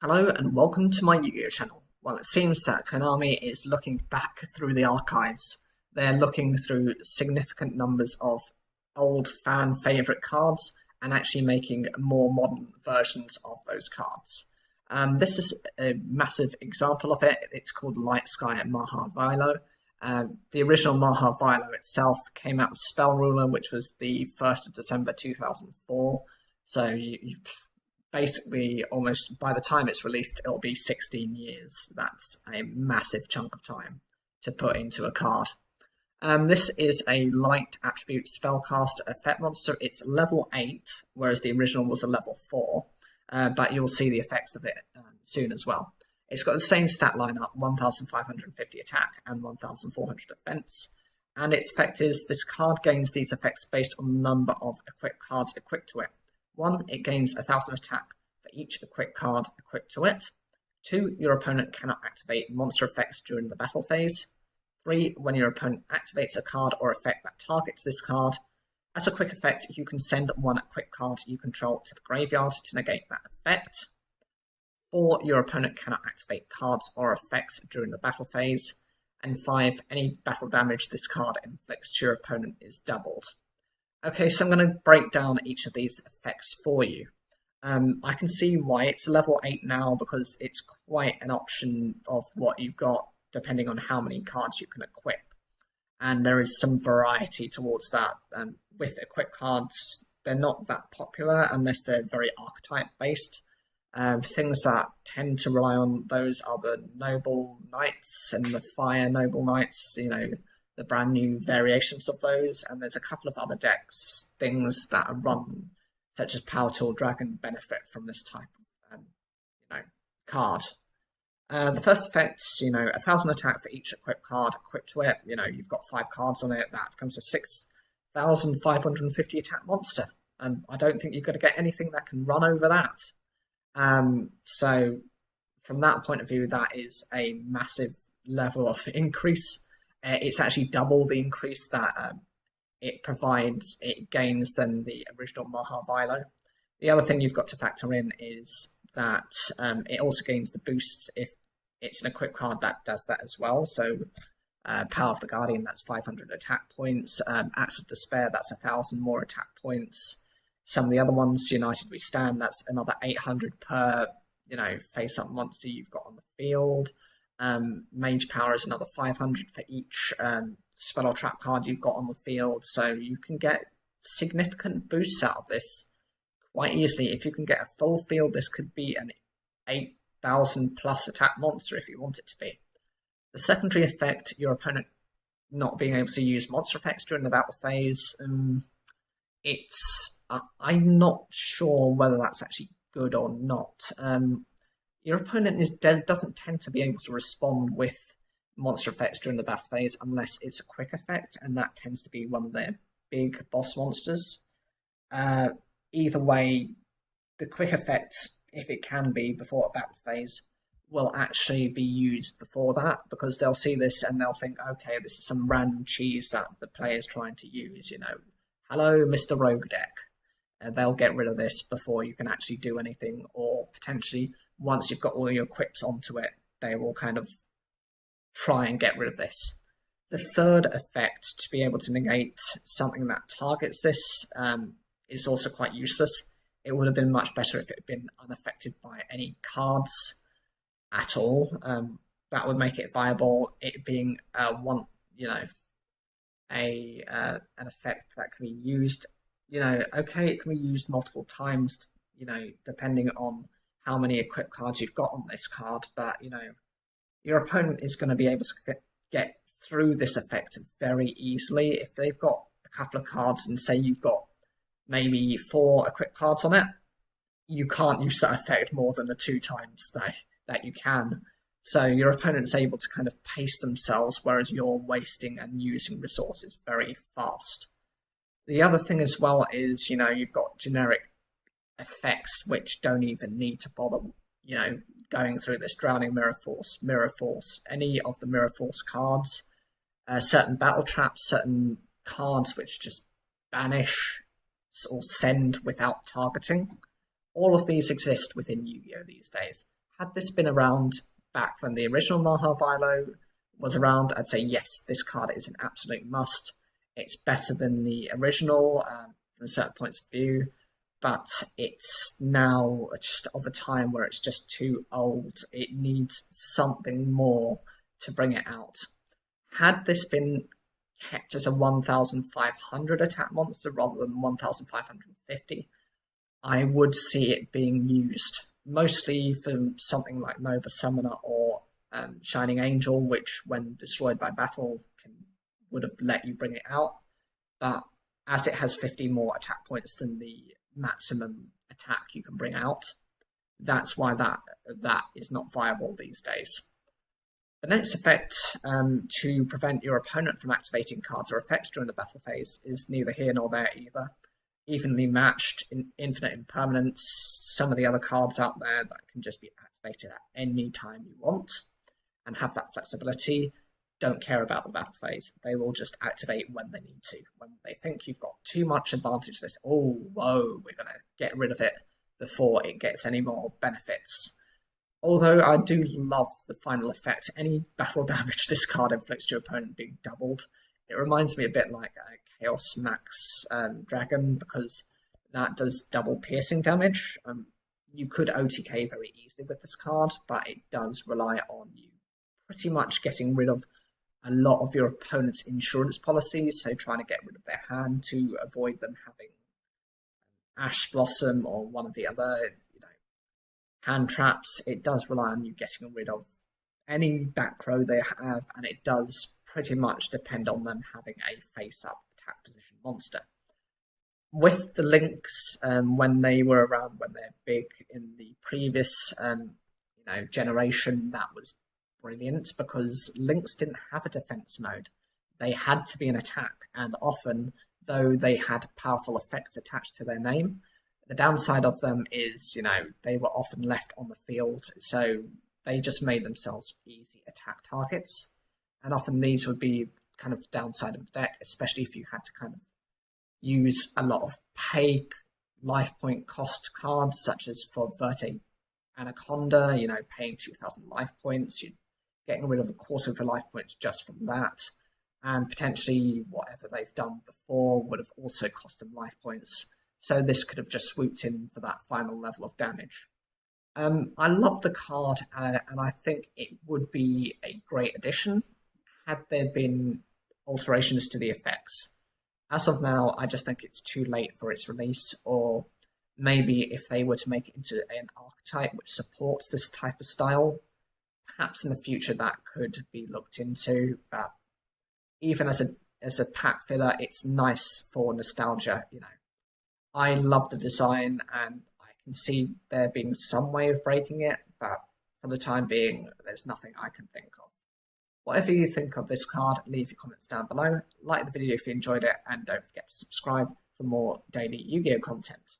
Hello and welcome to my Yu-Gi-Oh channel. Well, it seems that Konami is looking back through the archives. They're looking through significant numbers of old fan favourite cards and actually making more modern versions of those cards. This is a massive example of it. It's called Light Sky MAHA VAILO. The original MAHA VAILO itself came out with Spell Ruler, which was the 1st of December 2004. So you've basically almost by the time it's released, it'll be 16 years. That's a massive chunk of time to put into a card. This is a light attribute spellcaster effect monster. It's level 8, whereas the original was a level 4, but you'll see the effects of it soon as well. It's got the same stat lineup, 1550 attack and 1400 defense. And its effect is this card gains these effects based on the number of equipped cards equipped to it. 1, it gains 1000 attack for each equipped card equipped to it. 2, your opponent cannot activate monster effects during the battle phase. 3, when your opponent activates a card or effect that targets this card. As a quick effect, you can send one equipped card you control to the graveyard to negate that effect. 4, your opponent cannot activate cards or effects during the battle phase. And 5, any battle damage this card inflicts to your opponent is doubled. Okay, so I'm going to break down each of these effects for you. I can see why it's level 8 now, because it's quite an option of what you've got depending on how many cards you can equip. And there is some variety towards that. With equipped cards, they're not that popular unless they're very archetype based. Things that tend to rely on those are the Noble Knights and the Fire Noble Knights, the brand new variations of those, and there's a couple of other decks, things that are run, such as Power Tool Dragon, benefit from this type of card. The first effect, 1000 attack for each equipped card equipped to it. You've got 5 cards on it, that becomes a 6550 attack monster. I don't think you're going to get anything that can run over that. So from that point of view, that is a massive level of increase. It's actually double the increase that it gains than the original MAHA VAILO. The other thing you've got to factor in is that it also gains the boost if it's an equipped card that does that as well. So Power of the Guardian, that's 500 attack points. Acts of Despair, that's 1000 more attack points. Some of the other ones, United We Stand, that's another 800 per face-up monster you've got on the field. Mage Power is another 500 for each spell or trap card you've got on the field, so you can get significant boosts out of this quite easily. If you can get a full field, this could be an 8000 plus attack monster if you want it to be. The secondary effect, your opponent not being able to use monster effects during the battle phase, I'm not sure whether that's actually good or not. Your opponent doesn't tend to be able to respond with monster effects during the battle phase unless it's a quick effect, and that tends to be one of their big boss monsters. Either way, the quick effect, if it can be before a battle phase, will actually be used before that, because they'll see this and they'll think, okay, this is some random cheese that the player's trying to use, hello, Mr. Rogue deck. They'll get rid of this before you can actually do anything, or potentially once you've got all your equips onto it, they will kind of try and get rid of this. The third effect, to be able to negate something that targets this, is also quite useless. It would have been much better if it had been unaffected by any cards at all. That would make it viable. It being an effect that can be used. Okay, it can be used multiple times, depending on how many equipped cards you've got on this card, but, your opponent is going to be able to get through this effect very easily. If they've got a couple of cards and say you've got maybe 4 equipped cards on it, you can't use that effect more than the 2 times that you can. So your opponent's able to kind of pace themselves, whereas you're wasting and using resources very fast. The other thing as well is, you've got generic effects which don't even need to bother, going through this. Drowning Mirror Force, any of the Mirror Force cards, certain battle traps, certain cards which just banish or send without targeting. All of these exist within Yu-Gi-Oh these days. Had this been around back when the original MAHA VAILO was around, I'd say yes, this card is an absolute must. It's better than the original from certain points of view, but it's now just of a time where it's just too old. It needs something more to bring it out. Had this been kept as a 1,500 attack monster rather than 1,550, I would see it being used mostly for something like Nova Summoner or Shining Angel, which when destroyed by battle would have let you bring it out. But as it has 50 more attack points than the maximum attack you can bring out, that's why that is not viable these days. The next effect to prevent your opponent from activating cards or effects during the battle phase is neither here nor there either. Evenly matched, infinite impermanence, some of the other cards out there that can just be activated at any time you want and have that flexibility don't care about the battle phase. They will just activate when they need to. When they think you've got too much advantage, they say, oh, whoa, we're going to get rid of it before it gets any more benefits. Although I do love the final effect, any battle damage this card inflicts to your opponent being doubled. It reminds me a bit like Chaos Max Dragon, because that does double piercing damage. You could OTK very easily with this card, but it does rely on you pretty much getting rid of a lot of your opponent's insurance policies, so trying to get rid of their hand to avoid them having Ash Blossom or one of the other hand traps. It does rely on you getting rid of any back row they have, and it does pretty much depend on them having a face-up attack position monster. With the links, when they were around, when they're big in the previous generation, that was brilliant because links didn't have a defense mode. They had to be an attack, and often, though they had powerful effects attached to their name, the downside of them is, they were often left on the field, so they just made themselves easy attack targets. And often these would be kind of downside of the deck, especially if you had to kind of use a lot of pay life point cost cards, such as for VORTEX Anaconda, paying 2,000 life points. You're getting rid of a quarter of your life points just from that. And potentially whatever they've done before would have also cost them life points. So this could have just swooped in for that final level of damage. I love the card, and I think it would be a great addition had there been alterations to the effects. As of now, I just think it's too late for its release, or maybe if they were to make it into an archetype which supports this type of style, perhaps in the future that could be looked into. But even as a pack filler, it's nice for nostalgia. I love the design, and I can see there being some way of breaking it, but for the time being, there's nothing I can think of. Whatever you think of this card, leave your comments down below. Like the video if you enjoyed it, and don't forget to subscribe for more daily Yu-Gi-Oh content.